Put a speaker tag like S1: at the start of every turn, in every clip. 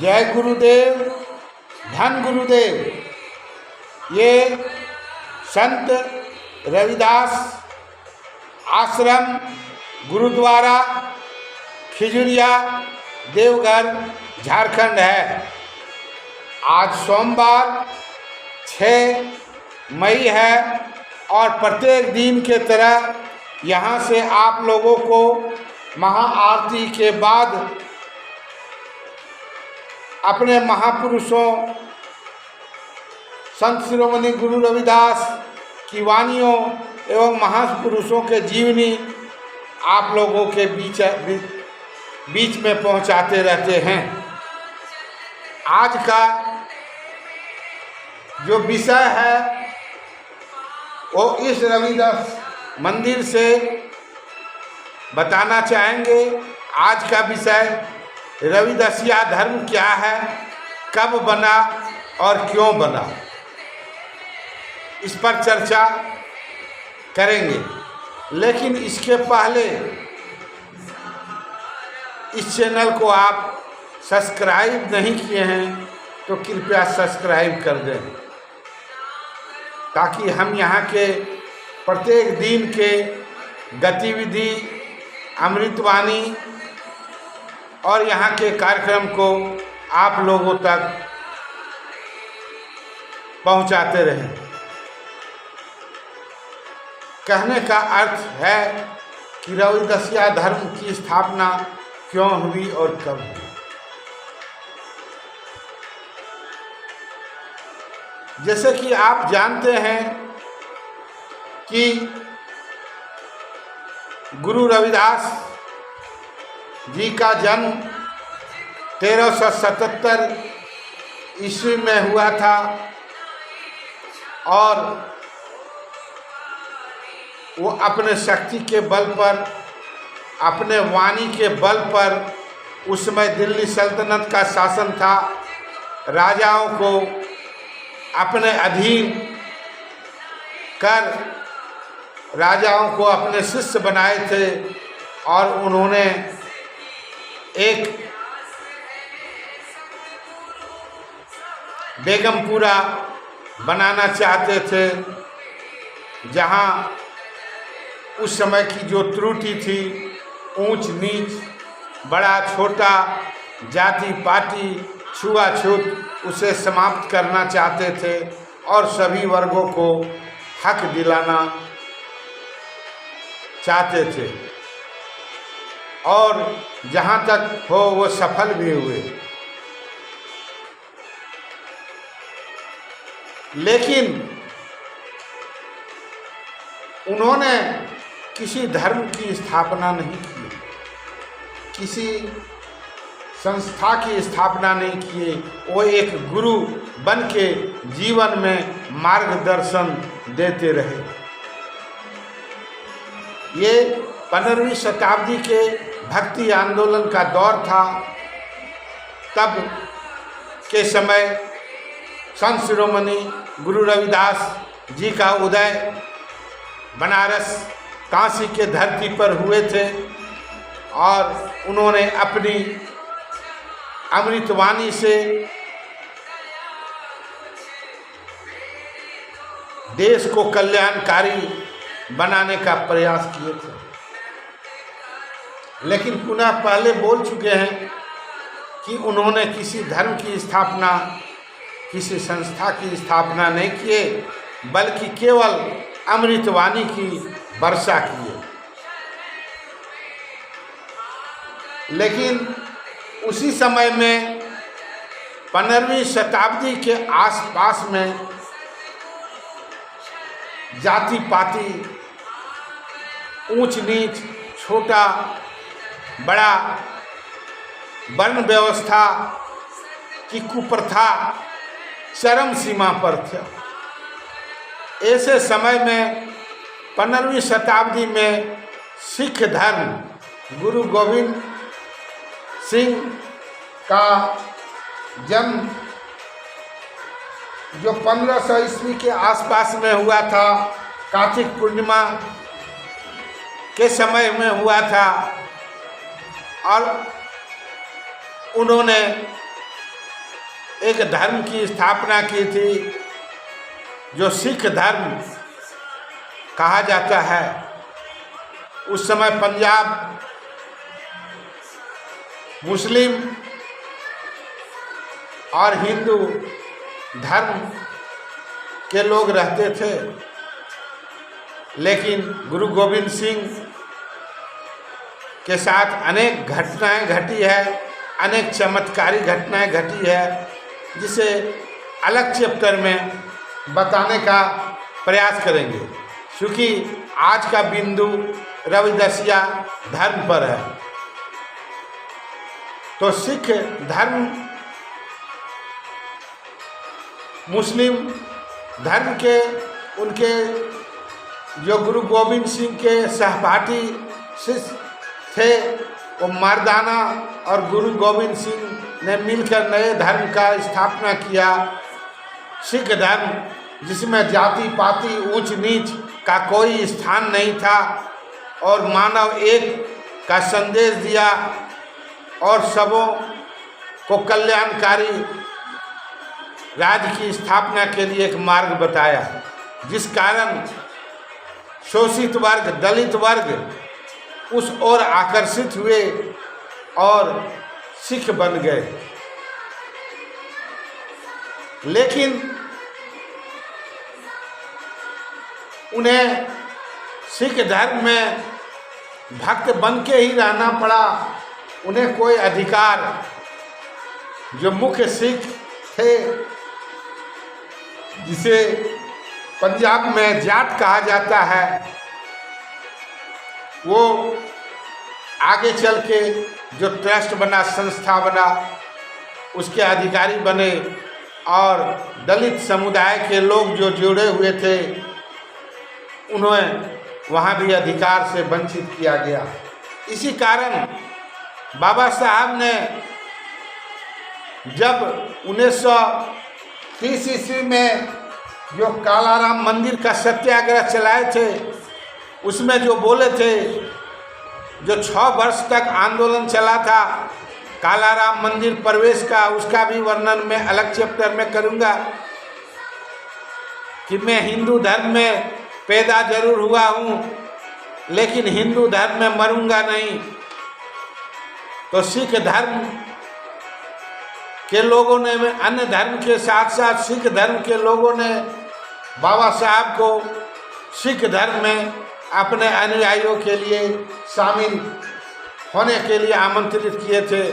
S1: जय गुरुदेव, धन गुरुदेव। ये संत रविदास आश्रम गुरुद्वारा खिजुरिया देवघर झारखंड है। आज सोमवार 6 मई है और प्रत्येक दिन के तरह यहाँ से आप लोगों को महाआरती के बाद अपने महापुरुषों संत शिरोमणि गुरु रविदास की वाणियों एवं महापुरुषों के जीवनी आप लोगों के बीच में पहुंचाते रहते हैं। आज का जो विषय है वो इस रविदास मंदिर से बताना चाहेंगे। आज का विषय रविदासिया धर्म क्या है, कब बना और क्यों बना, इस पर चर्चा करेंगे। लेकिन इसके पहले इस चैनल को आप सब्सक्राइब नहीं किए हैं तो कृपया सब्सक्राइब कर दें, ताकि हम यहाँ के प्रत्येक दिन के गतिविधि, अमृतवाणी और यहाँ के कार्यक्रम को आप लोगों तक पहुँचाते रहें। कहने का अर्थ है कि रविदासिया धर्म की स्थापना क्यों हुई और कब हुई। जैसे कि आप जानते हैं कि गुरु रविदास जी का जन्म 1377 ईस्वी में हुआ था और वो अपने शक्ति के बल पर, अपने वाणी के बल पर, उस समय दिल्ली सल्तनत का शासन था, राजाओं को अपने अधीन कर राजाओं को अपने शिष्य बनाए थे और उन्होंने एक बेगमपुरा बनाना चाहते थे, जहां उस समय की जो त्रुटि थी, ऊंच नीच, बड़ा छोटा, जाति पाति, छुआछूत, उसे समाप्त करना चाहते थे और सभी वर्गों को हक दिलाना चाहते थे और जहाँ तक हो वो सफल भी हुए। लेकिन उन्होंने किसी धर्म की स्थापना नहीं की, किसी संस्था की स्थापना नहीं किए। वो एक गुरु बन के जीवन में मार्गदर्शन देते रहे। ये 15वीं शताब्दी के भक्ति आंदोलन का दौर था। तब के समय संत शिरोमणि गुरु रविदास जी का उदय बनारस काशी के धरती पर हुए थे और उन्होंने अपनी अमृतवाणी से देश को कल्याणकारी बनाने का प्रयास किए थे। लेकिन पुनः पहले बोल चुके हैं कि उन्होंने किसी धर्म की स्थापना, किसी संस्था की स्थापना नहीं किए, बल्कि केवल अमृतवाणी की वर्षा किए। लेकिन उसी समय में 15वीं शताब्दी के आसपास में जाति पाति, ऊंच नीच, छोटा बड़ा, वर्ण व्यवस्था की कुप्रथा चरम सीमा पर था। ऐसे समय में 15वीं शताब्दी में सिख धर्म गुरु गोविंद सिंह का जन्म जो 1500 ईस्वी के आसपास में हुआ था, कार्तिक पूर्णिमा के समय में हुआ था और उन्होंने एक धर्म की स्थापना की थी जो सिख धर्म कहा जाता है। उस समय पंजाब मुस्लिम और हिंदू धर्म के लोग रहते थे, लेकिन गुरु गोविंद सिंह के साथ अनेक घटनाएं घटी है, अनेक चमत्कारी घटनाएं घटी है, जिसे अलग चैप्टर में बताने का प्रयास करेंगे, क्योंकि आज का बिंदु रविदासिया धर्म पर है। तो सिख धर्म मुस्लिम धर्म के उनके जो गुरु गोविंद सिंह के सहपाठी शिष्य थे, वो मर्दाना और गुरु गोविंद सिंह ने मिलकर नए धर्म का स्थापना किया, सिख धर्म, जिसमें जाति पाति ऊंच नीच का कोई स्थान नहीं था और मानव एक का संदेश दिया और सबों को कल्याणकारी राज्य की स्थापना के लिए एक मार्ग बताया, जिस कारण शोषित वर्ग, दलित वर्ग उस ओर आकर्षित हुए और सिख बन गए। लेकिन उन्हें सिख धर्म में भक्त बन के ही रहना पड़ा। उन्हें कोई अधिकार, जो मुख्य सिख थे, जिसे पंजाब में जाट कहा जाता है, वो आगे चल के जो ट्रस्ट बना, संस्था बना, उसके अधिकारी बने और दलित समुदाय के लोग जो जुड़े हुए थे, उन्हें वहाँ भी अधिकार से वंचित किया गया। इसी कारण बाबा साहब ने जब 1930 ईस्वी में जो कालाराम मंदिर का सत्याग्रह चलाए थे, उसमें जो बोले थे, जो 6 वर्ष तक आंदोलन चला था कालाराम मंदिर प्रवेश का, उसका भी वर्णन मैं अलग चैप्टर में करूँगा कि मैं हिंदू धर्म में पैदा जरूर हुआ हूँ, लेकिन हिंदू धर्म में मरूंगा नहीं। तो सिख धर्म के लोगों ने, अन्य धर्म के साथ साथ सिख धर्म के लोगों ने बाबा साहब को सिख धर्म में अपने अनुयायियों के लिए शामिल होने के लिए आमंत्रित किए थे।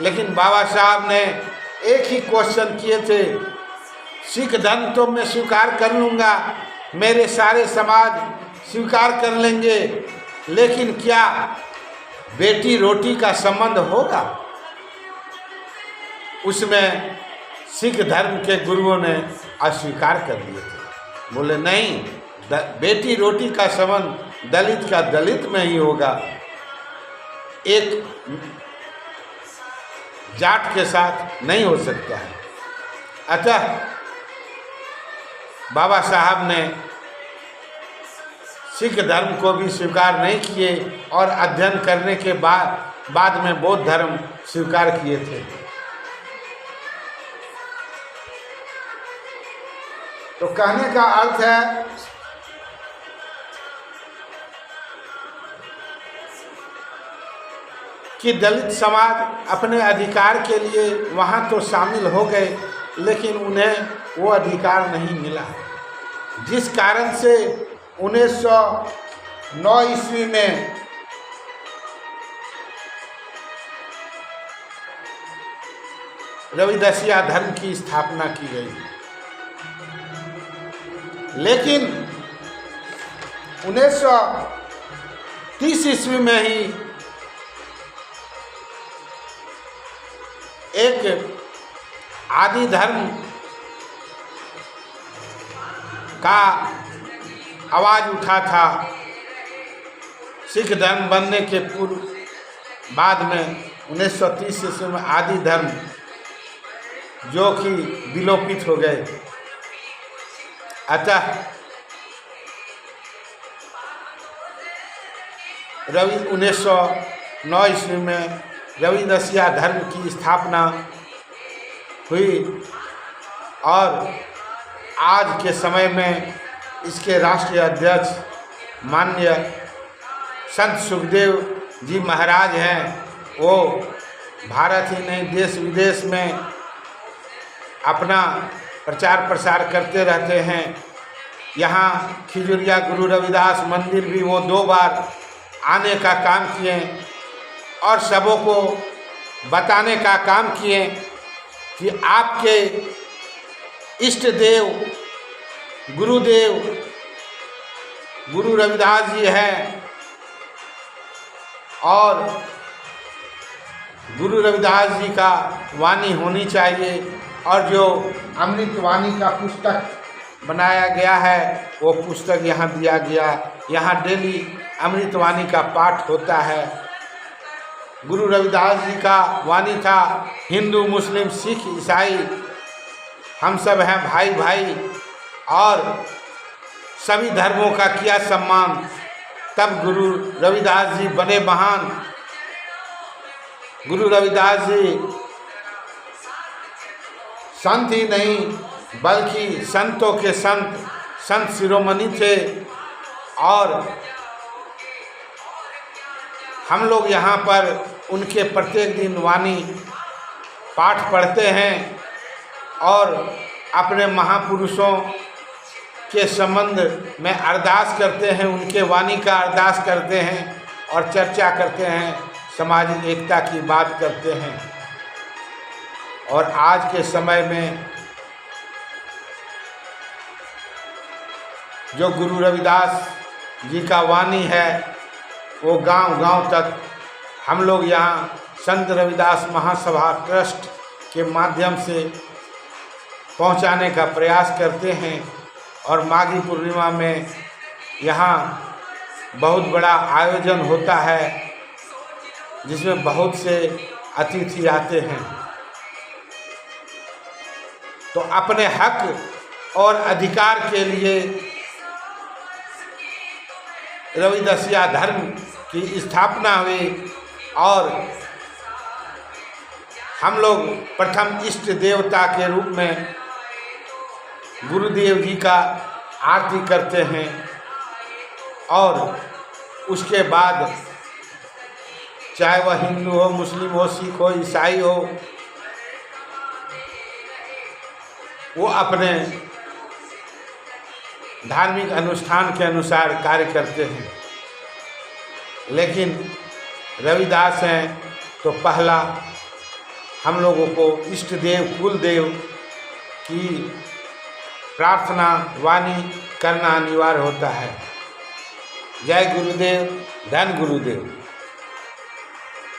S1: लेकिन बाबा साहब ने एक ही क्वेश्चन किए थे, सिख धर्म तो मैं स्वीकार कर लूँगा, मेरे सारे समाज स्वीकार कर लेंगे, लेकिन क्या बेटी रोटी का संबंध होगा? उसमें सिख धर्म के गुरुओं ने अस्वीकार कर दिए थे। बोले नहीं, बेटी रोटी का संबंध दलित का दलित में ही होगा, एक जाट के साथ नहीं हो सकता है। अतः बाबा साहब ने सिख धर्म को भी स्वीकार नहीं किए और अध्ययन करने के बाद में बौद्ध धर्म स्वीकार किए थे। तो कहने का अर्थ है कि दलित समाज अपने अधिकार के लिए वहाँ तो शामिल हो गए, लेकिन उन्हें वो अधिकार नहीं मिला, जिस कारण से 1909 ईस्वी में रविदासिया धर्म की स्थापना की गई। लेकिन 1930 ईस्वी में ही एक आदि धर्म का आवाज उठा था। सिख धर्म बनने के पूर्व बाद में 1930 ईस्वी में आदि धर्म जो कि विलोपित हो गए। अतः 1909 ईस्वी में रविदासिया धर्म की स्थापना हुई और आज के समय में इसके राष्ट्रीय अध्यक्ष माननीय संत सुखदेव जी महाराज हैं। वो भारत ही नहीं देश विदेश में अपना प्रचार प्रसार करते रहते हैं। यहाँ खिजुरिया गुरु रविदास मंदिर भी वो 2 बार आने का काम किए और सबों को बताने का काम किए कि आपके इष्ट देव गुरुदेव गुरु रविदास जी हैं और गुरु रविदास जी का वाणी होनी चाहिए। और जो अमृत वाणी का पुस्तक बनाया गया है वो पुस्तक यहाँ दिया गया। यहाँ डेली अमृत वाणी का पाठ होता है। गुरु रविदास जी का वाणी था, हिंदू मुस्लिम सिख ईसाई हम सब हैं भाई भाई, और सभी धर्मों का किया सम्मान। तब गुरु रविदास जी बने महान। गुरु रविदास जी संत ही नहीं बल्कि संतों के संत, संत शिरोमणि थे। और हम लोग यहाँ पर उनके प्रत्येक दिन वाणी पाठ पढ़ते हैं और अपने महापुरुषों के संबंध में अरदास करते हैं, उनके वाणी का अरदास करते हैं और चर्चा करते हैं, सामाजिक एकता की बात करते हैं। और आज के समय में जो गुरु रविदास जी का वाणी है वो गांव-गांव तक हम लोग यहाँ संत रविदास महासभा ट्रस्ट के माध्यम से पहुँचाने का प्रयास करते हैं। और माघी पूर्णिमा में यहाँ बहुत बड़ा आयोजन होता है जिसमें बहुत से अतिथि आते हैं। तो अपने हक और अधिकार के लिए रविदासिया धर्म की स्थापना हुई और हम लोग प्रथम इष्ट देवता के रूप में गुरुदेव जी का आरती करते हैं और उसके बाद चाहे वह हिंदू हो, मुस्लिम हो, सिख हो, ईसाई हो, वो अपने धार्मिक अनुष्ठान के अनुसार कार्य करते हैं। लेकिन रविदास हैं तो पहला हम लोगों को इष्ट देव कुल देव की प्रार्थना वाणी करना अनिवार्य होता है। जय गुरुदेव, धन गुरुदेव।